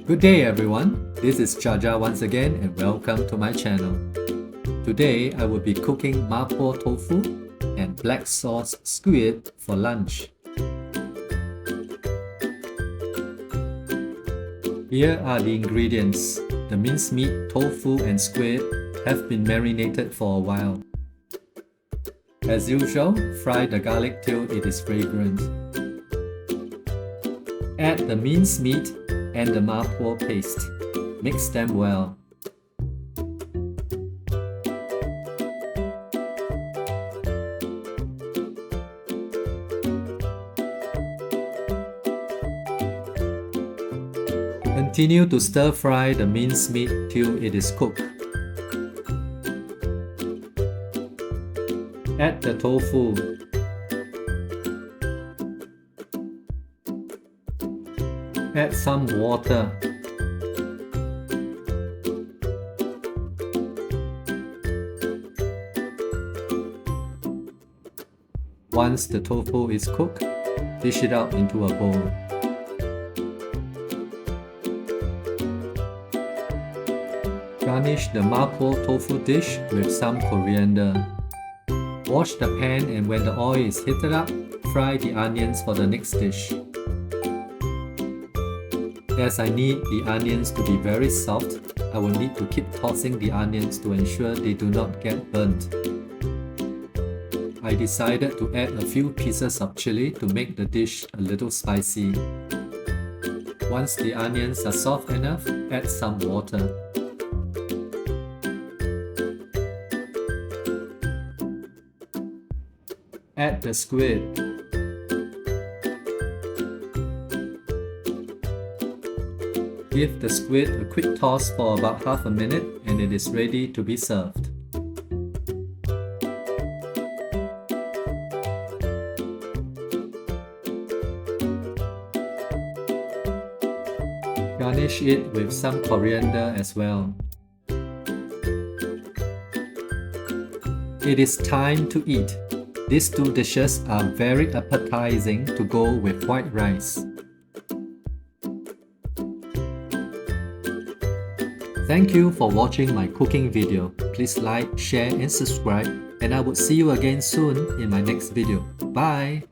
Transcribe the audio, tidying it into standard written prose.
Good day everyone, this is Jaja once again and welcome to my channel. Today I will be cooking mapo tofu and black sauce squid for lunch. Here are the ingredients. The mincemeat, tofu and squid have been marinated for a while. As usual, fry the garlic till it is fragrant. Add the mincemeat and the mapo paste. Mix them well. Continue to stir fry the mincemeat till it is cooked. Add the tofu. Add some water. Once the tofu is cooked, dish it out into a bowl. Garnish the mapo tofu dish with some coriander. Wash the pan and when the oil is heated up, fry the onions for the next dish. As I need the onions to be very soft, I will need to keep tossing the onions to ensure they do not get burnt. I decided to add a few pieces of chili to make the dish a little spicy. Once the onions are soft enough, add some water. Add the squid. Give the squid a quick toss for about half a minute and it is ready to be served. Garnish it with some coriander as well. It is time to eat. These two dishes are very appetizing to go with white rice. Thank you for watching my cooking video. Please like, share and subscribe and I will see you again soon in my next video. Bye!